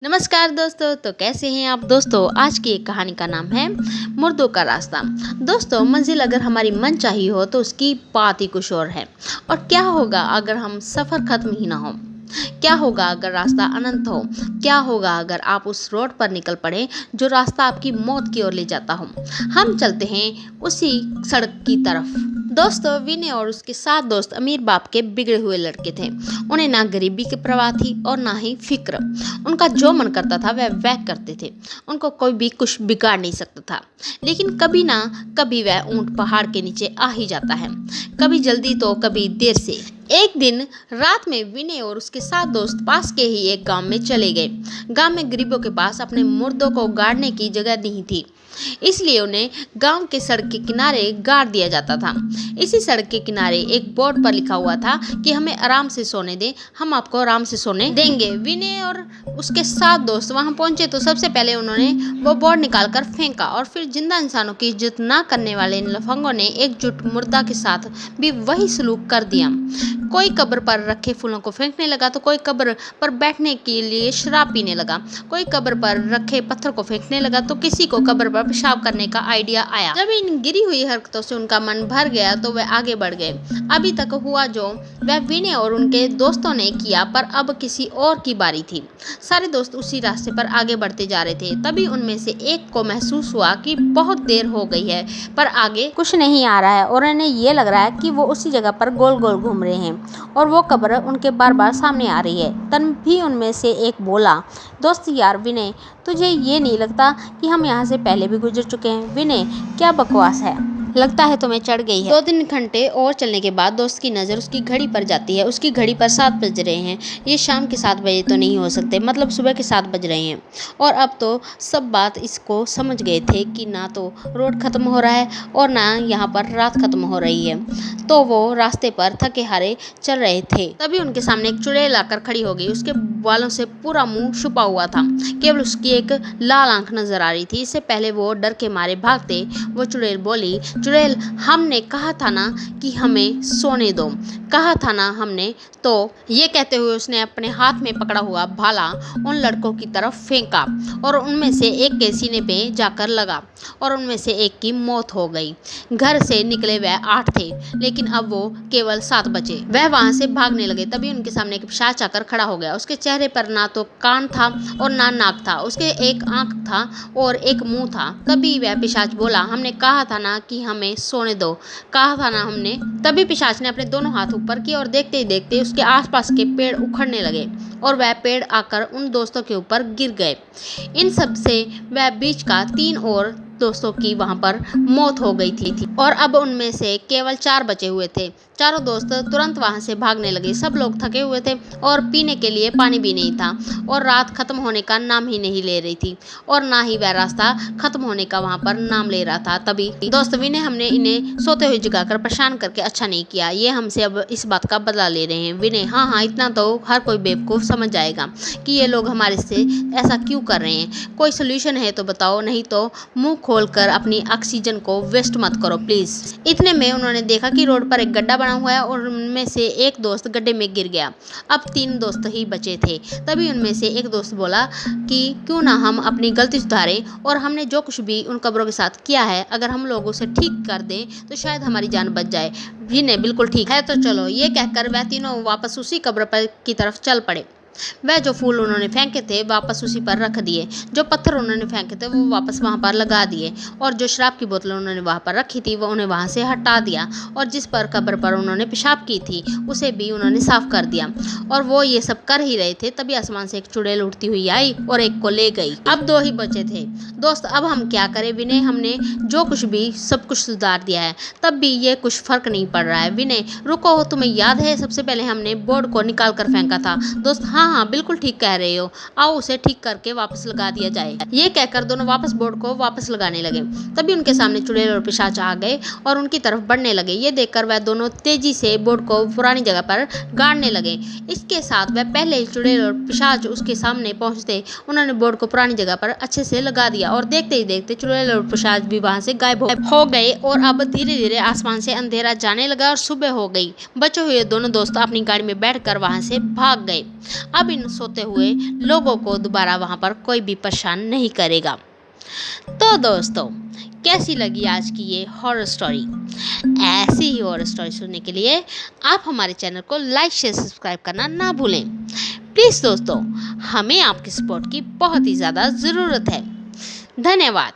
नमस्कार दोस्तों। तो कैसे हैं आप दोस्तों। आज की एक कहानी का नाम है मुर्दों का रास्ता। दोस्तों, मंजिल अगर हमारी मनचाही हो तो उसकी बात ही कुछ और है। और क्या होगा अगर हम सफ़र खत्म ही ना हो। क्या होगा अगर रास्ता अनंत हो। क्या होगा अगर आप उस रोड पर निकल पड़े जो रास्ता आपकी मौत की ओर ले जाता हो। हम चलते हैं उसी सड़क की तरफ। दोस्तों, विनय और उसके 7 दोस्त अमीर बाप के बिगड़े हुए लड़के थे। उन्हें ना गरीबी की परवाह थी और ना ही फिक्र। उनका जो मन करता था वह करते थे। उनको कोई भी कुछ बिगाड़ नहीं सकता था। लेकिन कभी ना कभी वह ऊंट पहाड़ के नीचे आ ही जाता है, कभी जल्दी तो कभी देर से। एक दिन रात में विनय और उसके 7 दोस्त पास के ही एक गांव में चले गए। गांव में गरीबों के पास अपने मुर्दों को गाड़ने की जगह नहीं थी, इसलिए उन्हें गांव के सड़क के किनारे गाड़ दिया जाता था। इसी सड़क के किनारे एक बोर्ड पर लिखा हुआ था कि हमें आराम से सोने दें, हम आपको आराम से सोने देंगे। विनय और उसके 7 दोस्त वहां पहुंचे तो सबसे पहले उन्होंने वो बोर्ड निकालकर फेंका और फिर जिंदा इंसानों की इज्जत ना करने वाले इन लफंगों ने एकजुट मुर्दा के साथ भी वही सलूक कर दिया। कोई कब्र पर रखे फूलों को फेंकने लगा तो कोई कब्र पर बैठने के लिए शराब पीने लगा। कोई कब्र पर रखे पत्थर को फेंकने लगा तो किसी को कब्र पर पेशाब करने का आइडिया आया। जब इन गिरी हुई हरकतों से उनका मन भर गया तो वे आगे बढ़ गए। अभी तक हुआ जो वह विनय और उनके दोस्तों ने किया, पर अब किसी और की बारी थी। सारे दोस्त उसी रास्ते पर आगे बढ़ते जा रहे थे। तभी उनमें से एक को महसूस हुआ कि बहुत देर हो गई है पर आगे कुछ नहीं आ रहा है और उन्हें ये लग रहा है कि वो उसी जगह पर गोल गोल घूम रहे हैं और वो कब्र उनके बार बार सामने आ रही है। तभी उनमें से एक बोला, दोस्त यार विनय, तुझे ये नहीं लगता कि हम यहाँ से पहले भी गुजर चुके हैं। विनय, क्या बकवास है, लगता है तुम्हें चढ़ गई है। 2-3 घंटे और चलने के बाद दोस्त की नज़र उसकी घड़ी पर जाती है। उसकी घड़ी पर 7 बज रहे हैं। ये शाम के 7 बजे तो नहीं हो सकते, मतलब सुबह के 7 बज रहे हैं। और अब तो सब बात इसको समझ गए थे कि ना तो रोड ख़त्म हो रहा है और ना यहाँ पर रात ख़त्म हो रही है। तो वो रास्ते पर थके हारे चल रहे थे। तभी उनके सामने एक चुड़ैल आकर खड़ी हो गई। उसके बालों से पूरा मुंह छुपा हुआ था, केवल उसकी एक लाल आंख नजर आ रही थी। इससे पहले वो डर के मारे भागते, वो चुड़ैल बोली, चुड़ैल, हमने कहा था ना कि हमें सोने दो, कहा था ना हमने। तो ये कहते हुए उसने अपने हाथ में पकड़ा हुआ भाला उन लड़कों की तरफ फेंका और उनमें से एक के सीने पे जाकर लगा और उनमें से एक की मौत हो गई। घर से निकले वह 8 थे, लेकिन अब वो केवल 7 बचे। वह वहां से भागने लगे। तभी उनके सामने एक पिशाच आकर खड़ा हो गया। उसके चेहरे पर ना तो कान था और ना नाक था, उसके एक आंख था और एक मुंह था। तभी वह पिशाच बोला, हमने कहा था ना कि हमें सोने दो, कहा था ना हमने। तभी पिशाच ने अपने दोनों हाथ ऊपर किए और देखते ही देखते उसके आसपास के पेड़ उखड़ने लगे और वह पेड़ आकर उन दोस्तों के ऊपर गिर गए। इन सब से वह बीच का 3 और दोस्तों की वहां पर मौत हो गई थी और अब उनमें से केवल 4 बचे हुए थे। चारों दोस्त तुरंत वहां से भागने लगे। सब लोग थके हुए थे और पीने के लिए पानी भी नहीं था और रात खत्म होने का नाम ही नहीं ले रही थी और ना ही वह रास्ता खत्म होने का वहां पर नाम ले रहा था। तभी दोस्त विनय, हमने इन्हें सोते हुए जगाकर परेशान करके अच्छा नहीं किया। ये हमसे अब इस बात का बदला ले रहे हैं। विनय, हाँ, इतना तो हर कोई बेवकूफ़ समझ जाएगा कि ये लोग हमारे से ऐसा क्यों कर रहे हैं। कोई सोल्यूशन है तो बताओ, नहीं तो मुंह खोलकर अपनी ऑक्सीजन को वेस्ट मत करो प्लीज। इतने में उन्होंने देखा कि रोड पर एक गड्ढा बना हुआ है और उनमें से एक दोस्त गड्ढे में गिर गया। अब 3 दोस्त ही बचे थे। तभी उनमें से एक दोस्त बोला कि क्यों ना हम अपनी गलती सुधारें और हमने जो कुछ भी उन कब्रों के साथ किया है, अगर हम लोग उसे ठीक कर दें तो शायद हमारी जान बच जाए। विनय, बिल्कुल ठीक है, तो चलो। ये कहकर वह तीनों वापस उसी कब्र पर की तरफ चल पड़े। वह जो फूल उन्होंने फेंके थे वापस उसी पर रख दिए, जो पत्थर उन्होंने फेंके थे वो वापस वहां पर लगा दिए और जो शराब की बोतल उन्होंने वहां पर रखी थी वो उन्हें वहां से हटा दिया और जिस पर कब्र पर उन्होंने पेशाब की थी उसे भी उन्होंने साफ कर दिया। और वो ये सब कर ही रहे थे, तभी आसमान से एक चुड़ैल उड़ती हुई आई और एक को ले गई। अब 2 ही बचे थे। दोस्त, अब हम क्या करें। विनय, हमने जो कुछ भी सब कुछ सुधार दिया है, तब भी ये कुछ फर्क नहीं पड़ रहा है। विनय, रुको, तुम्हें याद है सबसे पहले हमने बोर्ड को निकाल कर फेंका था। दोस्त, हाँ, बिल्कुल ठीक कह रहे हो, आओ उसे ठीक करके वापस लगा दिया जाए। ये कहकर दोनों वापस बोर्ड को वापस लगाने लगे। तभी उनके सामने चुड़ैल और पिशाच आ गए और उनकी तरफ बढ़ने लगे। ये देखकर वह दोनों तेजी से बोर्ड को पुरानी जगह पर गाड़ने लगे। इसके साथ वह पहले ही चुड़ैल और पिशाच उसके सामने पहुंचते उन्होंने बोर्ड को पुरानी जगह पर अच्छे से लगा दिया और देखते ही देखते चुड़ैल और पिशाच भी वहां से गायब हो गए और अब धीरे धीरे आसमान से अंधेरा जाने लगा और सुबह हो गई। बचे हुए दोनों दोस्त अपनी गाड़ी में बैठकर वहां से भाग गए। अब इन सोते हुए लोगों को दोबारा वहाँ पर कोई भी परेशान नहीं करेगा। तो दोस्तों, कैसी लगी आज की ये हॉरर स्टोरी? ऐसी ही हॉरर स्टोरी सुनने के लिए आप हमारे चैनल को लाइक शेयर सब्सक्राइब करना ना भूलें। प्लीज़ दोस्तों, हमें आपकी सपोर्ट की बहुत ही ज़्यादा ज़रूरत है। धन्यवाद।